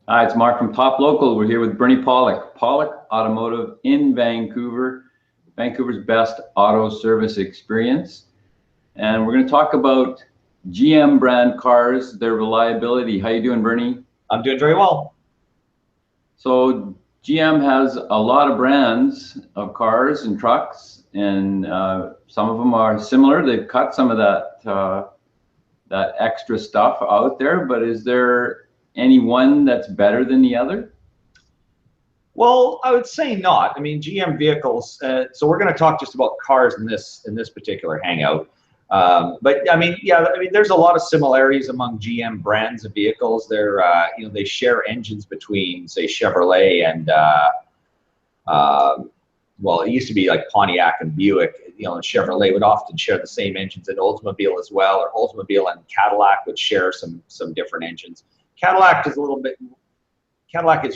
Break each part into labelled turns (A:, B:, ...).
A: Hi, it's Mark from Top Local. We're here with Bernie Pawlik, Pawlik Automotive in Vancouver, Vancouver's best auto service experience. And we're going to talk about GM brand cars, their reliability. How you doing, Bernie?
B: I'm doing very well.
A: So GM has a lot of brands of cars and trucks, and some of them are similar. They've cut some of that extra stuff out there, but is there any one that's better than the other?
B: Well, I would say not. I mean, GM vehicles. So we're going to talk just about cars in this particular hangout. But I mean, yeah, I mean, there's a lot of similarities among GM brands of vehicles. They're they share engines between, say, Chevrolet and well, it used to be like Pontiac and Buick. And Chevrolet would often share the same engines, and Oldsmobile as well, or Oldsmobile and Cadillac would share some different engines. Cadillac is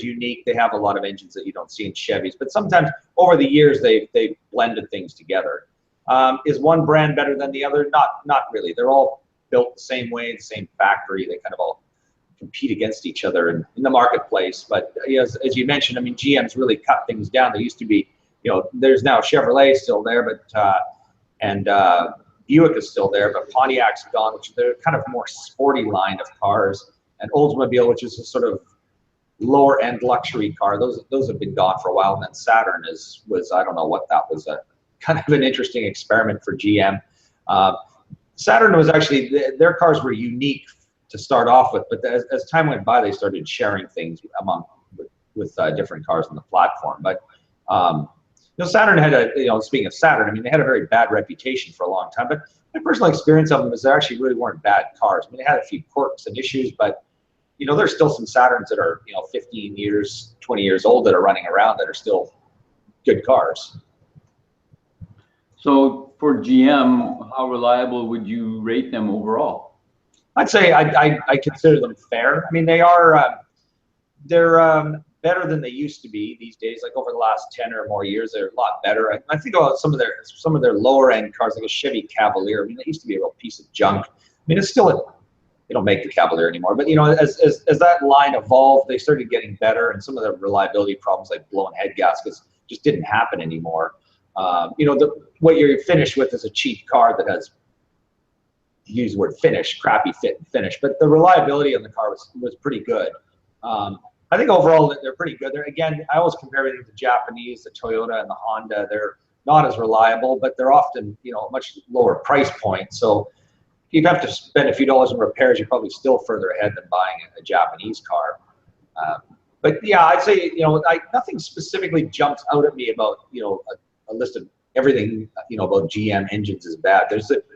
B: unique. They have a lot of engines that you don't see in Chevys, but sometimes over the years they've blended things together. Is one brand better than the other? Not really. They're all built the same way, the same factory. They kind of all compete against each other in the marketplace. But as you mentioned, I mean, GM's really cut things down. There used to be, there's now Chevrolet still there, but and Buick is still there, but Pontiac's gone, which they're kind of more sporty line of cars. And Oldsmobile, which is a sort of lower end luxury car, those have been gone for a while. And then Saturn was I don't know what that was, a kind of an interesting experiment for GM. Saturn was actually, their cars were unique to start off with, but as time went by, they started sharing things with different cars on the platform. But Saturn had speaking of Saturn, I mean, they had a very bad reputation for a long time. But my personal experience of them is they actually really weren't bad cars. I mean, they had a few quirks and issues, but there's still some Saturns that are 15 years, 20 years old that are running around that are still good cars.
A: So for GM, how reliable would you rate them overall?
B: I'd say I consider them fair. I mean, they're better than they used to be these days. Like over the last 10 or more years, they're a lot better. I think about some of their lower end cars, like a Chevy Cavalier. I mean, that used to be a real piece of junk. I mean, it's still they don't make the Cavalier anymore. But as that line evolved, they started getting better, and some of the reliability problems like blown head gaskets just didn't happen anymore. What you're finished with is a cheap car that has, use the word finish, crappy fit and finish, but the reliability on the car was pretty good. I think overall they're pretty good. Again, I always compare it to the Japanese, the Toyota and the Honda. They're not as reliable, but they're often a much lower price point. So if you have to spend a few dollars in repairs, you're probably still further ahead than buying a Japanese car. But yeah, I'd say nothing specifically jumps out at me about a list of everything about GM engines is bad.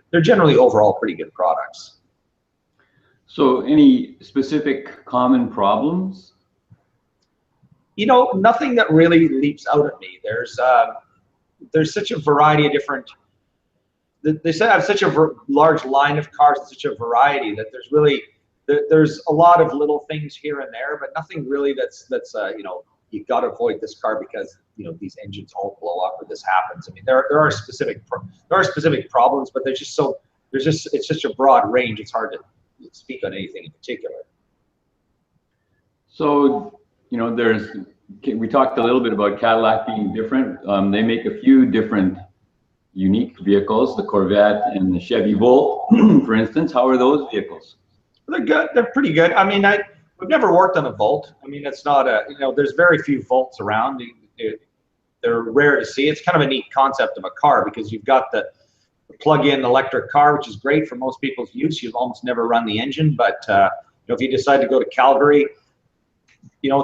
B: They're generally overall pretty good products.
A: So any specific common problems?
B: Nothing that really leaps out at me. There's such a variety of different. They have such a large line of cars and such a variety that there's a lot of little things here and there, but nothing really that's you've got to avoid this car because these engines all blow up or this happens. I mean, there are specific problems, but it's such a broad range. It's hard to speak on anything in particular.
A: So we talked a little bit about Cadillac being different. They make a few different unique vehicles, the Corvette and the Chevy Volt, for instance. How are those vehicles?
B: They're good. They're pretty good. I mean, we've never worked on a Volt. I mean, it's not there's very few Volts around. They're rare to see. It's kind of a neat concept of a car because you've got the plug-in electric car, which is great for most people's use. You've almost never run the engine, but if you decide to go to Calgary,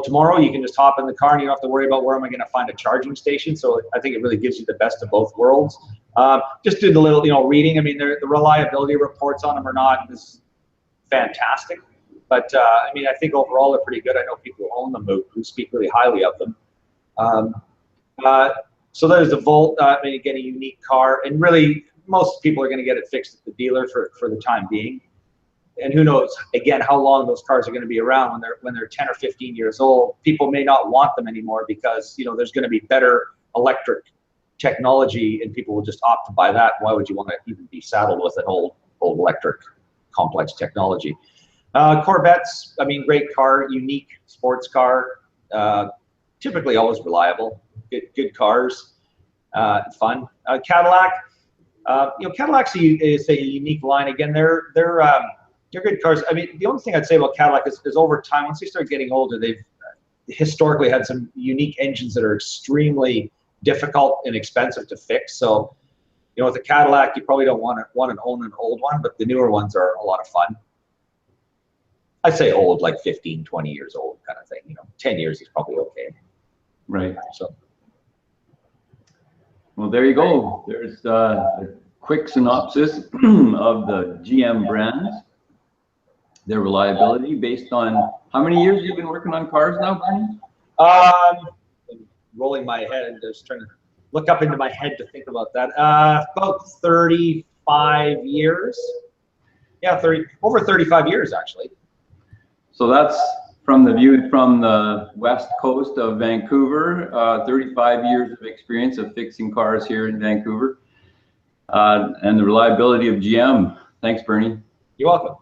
B: tomorrow you can just hop in the car and you don't have to worry about where am I going to find a charging station. So I think it really gives you the best of both worlds. Just did a little, reading. I mean, the reliability reports on them are not as fantastic, but I mean, I think overall they're pretty good. I know people who own them who speak really highly of them. So there's the Volt. I mean, you get a unique car, and really most people are going to get it fixed at the dealer for the time being. And who knows, again, how long those cars are going to be around when they're 10 or 15 years old. People may not want them anymore because there's going to be better electric technology, and people will just opt to buy that. Why would you want to even be saddled with an old electric complex technology? Corvettes, I mean, great car, unique sports car, typically always reliable, good cars, fun. Cadillac, Cadillac's is a unique line. Again, they're good cars. I mean, the only thing I'd say about Cadillac is over time, once they start getting older, they've historically had some unique engines that are extremely difficult and expensive to fix. So, with a Cadillac, you probably don't want to own an old one, but the newer ones are a lot of fun. I say old, like 15, 20 years old kind of thing. 10 years is probably okay.
A: Right.
B: So,
A: well, there you go. There's a quick synopsis of the GM brands, their reliability based on how many years you've been working on cars now, Bernie?
B: I'm rolling my head and just trying to look up into my head to think about that. About 35 years. Yeah, over 35 years actually.
A: So that's from the view from the west coast of Vancouver, 35 years of experience of fixing cars here in Vancouver, and the reliability of GM. Thanks, Bernie.
B: You're welcome.